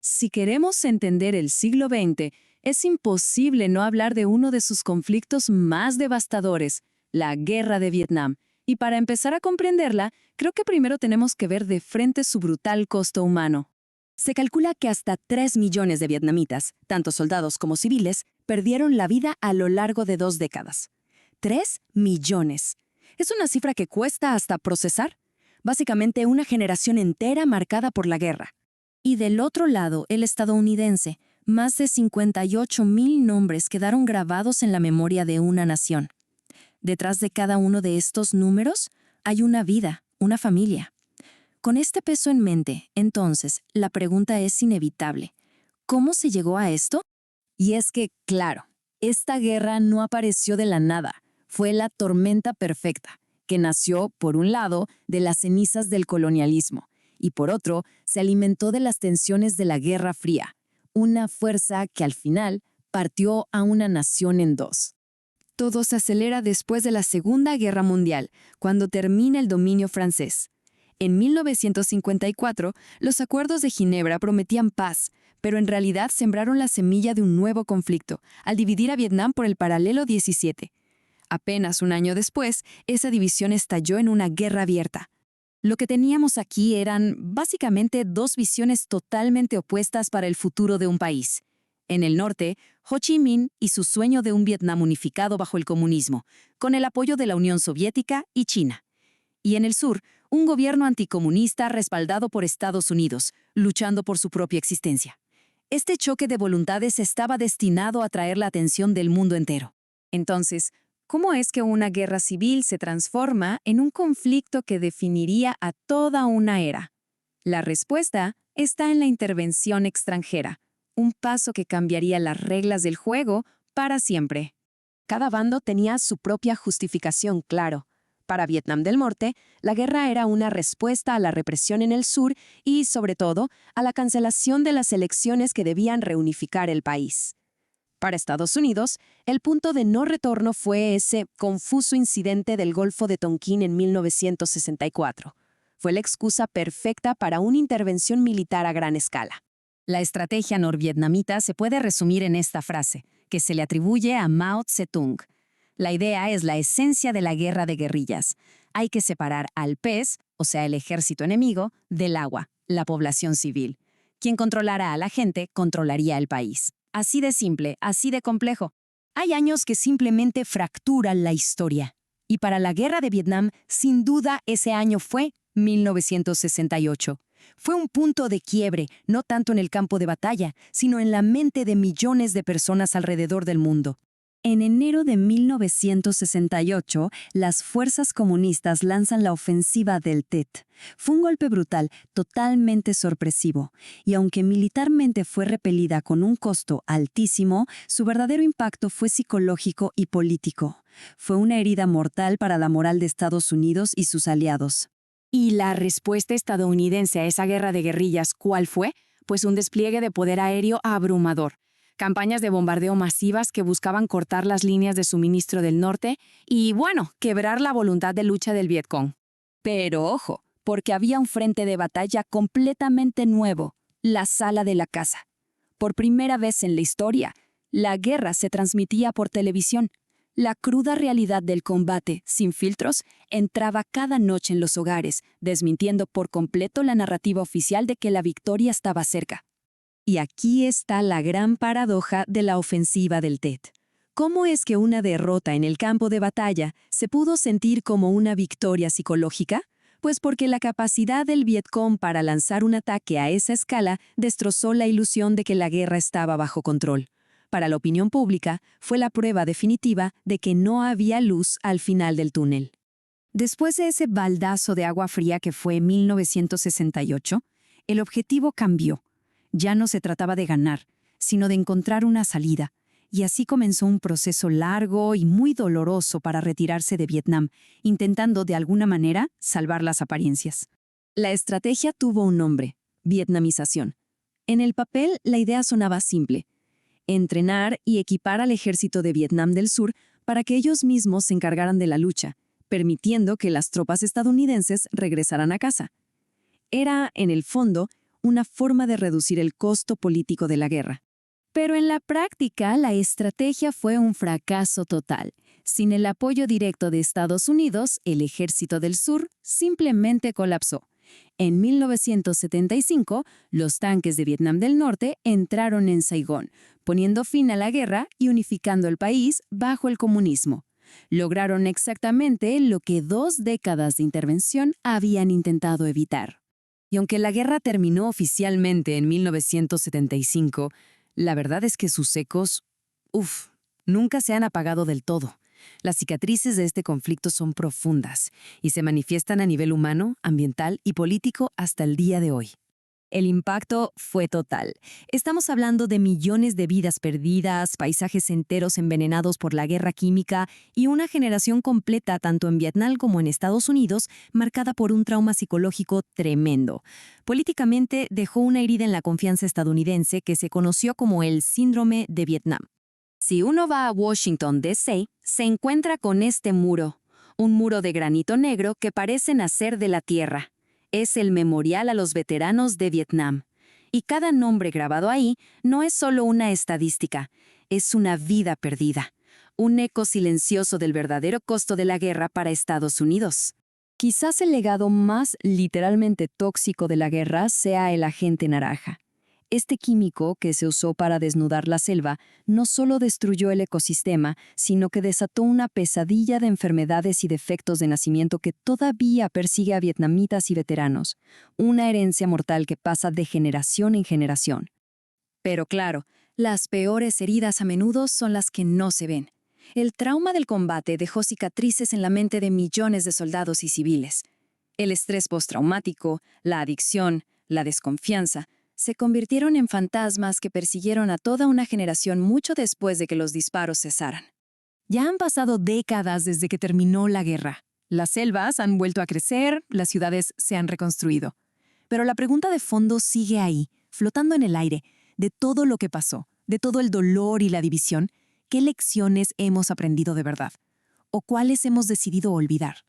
Si queremos entender el siglo XX, es imposible no hablar de uno de sus conflictos más devastadores, la Guerra de Vietnam. Y para empezar a comprenderla, creo que primero tenemos que ver de frente su brutal costo humano. Se calcula que hasta 3 millones de vietnamitas, tanto soldados como civiles, perdieron la vida a lo largo de 2 décadas. 3 millones. Es una cifra que cuesta hasta procesar. Básicamente una generación entera marcada por la guerra. Y del otro lado, el estadounidense, más de 58,000 nombres quedaron grabados en la memoria de una nación. Detrás de cada uno de estos números hay una vida, una familia. Con este peso en mente, entonces, la pregunta es inevitable. ¿Cómo se llegó a esto? Y es que, claro, esta guerra no apareció de la nada. Fue la tormenta perfecta, que nació, por un lado, de las cenizas del colonialismo, y por otro, se alimentó de las tensiones de la Guerra Fría, una fuerza que al final partió a una nación en dos. Todo se acelera después de la Segunda Guerra Mundial, cuando termina el dominio francés. En 1954, los acuerdos de Ginebra prometían paz, pero en realidad sembraron la semilla de un nuevo conflicto, al dividir a Vietnam por el paralelo 17. Apenas un año después, esa división estalló en una guerra abierta. Lo que teníamos aquí eran, básicamente, dos visiones totalmente opuestas para el futuro de un país. En el norte, Ho Chi Minh y su sueño de un Vietnam unificado bajo el comunismo, con el apoyo de la Unión Soviética y China. Y en el sur, un gobierno anticomunista respaldado por Estados Unidos, luchando por su propia existencia. Este choque de voluntades estaba destinado a atraer la atención del mundo entero. Entonces, ¿cómo es que una guerra civil se transforma en un conflicto que definiría a toda una era? La respuesta está en la intervención extranjera, un paso que cambiaría las reglas del juego para siempre. Cada bando tenía su propia justificación, claro. Para Vietnam del Norte, la guerra era una respuesta a la represión en el sur y, sobre todo, a la cancelación de las elecciones que debían reunificar el país. Para Estados Unidos, el punto de no retorno fue ese confuso incidente del Golfo de Tonkin en 1964. Fue la excusa perfecta para una intervención militar a gran escala. La estrategia norvietnamita se puede resumir en esta frase, que se le atribuye a Mao Zedong. La idea es la esencia de la guerra de guerrillas. Hay que separar al pez, o sea, el ejército enemigo, del agua, la población civil. Quien controlara a la gente, controlaría el país. Así de simple, así de complejo. Hay años que simplemente fracturan la historia. Y para la guerra de Vietnam, sin duda ese año fue 1968. Fue un punto de quiebre, no tanto en el campo de batalla, sino en la mente de millones de personas alrededor del mundo. En enero de 1968, las fuerzas comunistas lanzan la ofensiva del Tet. Fue un golpe brutal, totalmente sorpresivo, y aunque militarmente fue repelida con un costo altísimo, su verdadero impacto fue psicológico y político. Fue una herida mortal para la moral de Estados Unidos y sus aliados. ¿Y la respuesta estadounidense a esa guerra de guerrillas cuál fue? Pues un despliegue de poder aéreo abrumador. Campañas de bombardeo masivas que buscaban cortar las líneas de suministro del norte y, bueno, quebrar la voluntad de lucha del Vietcong. Pero ojo, porque había un frente de batalla completamente nuevo, la sala de la casa. Por primera vez en la historia, la guerra se transmitía por televisión. La cruda realidad del combate, sin filtros, entraba cada noche en los hogares, desmintiendo por completo la narrativa oficial de que la victoria estaba cerca. Y aquí está la gran paradoja de la ofensiva del Tet. ¿Cómo es que una derrota en el campo de batalla se pudo sentir como una victoria psicológica? Pues porque la capacidad del Vietcong para lanzar un ataque a esa escala destrozó la ilusión de que la guerra estaba bajo control. Para la opinión pública, fue la prueba definitiva de que no había luz al final del túnel. Después de ese baldazo de agua fría que fue 1968, el objetivo cambió. Ya no se trataba de ganar, sino de encontrar una salida, y así comenzó un proceso largo y muy doloroso para retirarse de Vietnam, intentando de alguna manera salvar las apariencias. La estrategia tuvo un nombre: vietnamización. En el papel, la idea sonaba simple: entrenar y equipar al ejército de Vietnam del Sur para que ellos mismos se encargaran de la lucha, permitiendo que las tropas estadounidenses regresaran a casa. Era, en el fondo, una forma de reducir el costo político de la guerra. Pero en la práctica, la estrategia fue un fracaso total. Sin el apoyo directo de Estados Unidos, el Ejército del Sur simplemente colapsó. En 1975, los tanques de Vietnam del Norte entraron en Saigón, poniendo fin a la guerra y unificando el país bajo el comunismo. Lograron exactamente lo que 2 décadas de intervención habían intentado evitar. Y aunque la guerra terminó oficialmente en 1975, la verdad es que sus ecos, nunca se han apagado del todo. Las cicatrices de este conflicto son profundas y se manifiestan a nivel humano, ambiental y político hasta el día de hoy. El impacto fue total. Estamos hablando de millones de vidas perdidas, paisajes enteros envenenados por la guerra química y una generación completa, tanto en Vietnam como en Estados Unidos, marcada por un trauma psicológico tremendo. Políticamente dejó una herida en la confianza estadounidense que se conoció como el Síndrome de Vietnam. Si uno va a Washington, D.C., se encuentra con este muro, un muro de granito negro que parece nacer de la tierra. Es el memorial a los veteranos de Vietnam. Y cada nombre grabado ahí no es solo una estadística, es una vida perdida, un eco silencioso del verdadero costo de la guerra para Estados Unidos. Quizás el legado más literalmente tóxico de la guerra sea el agente naranja. Este químico que se usó para desnudar la selva no solo destruyó el ecosistema, sino que desató una pesadilla de enfermedades y defectos de nacimiento que todavía persigue a vietnamitas y veteranos, una herencia mortal que pasa de generación en generación. Pero claro, las peores heridas a menudo son las que no se ven. El trauma del combate dejó cicatrices en la mente de millones de soldados y civiles. El estrés postraumático, la adicción, la desconfianza, se convirtieron en fantasmas que persiguieron a toda una generación mucho después de que los disparos cesaran. Ya han pasado décadas desde que terminó la guerra. Las selvas han vuelto a crecer, las ciudades se han reconstruido. Pero la pregunta de fondo sigue ahí, flotando en el aire, de todo lo que pasó, de todo el dolor y la división, ¿qué lecciones hemos aprendido de verdad? ¿O cuáles hemos decidido olvidar?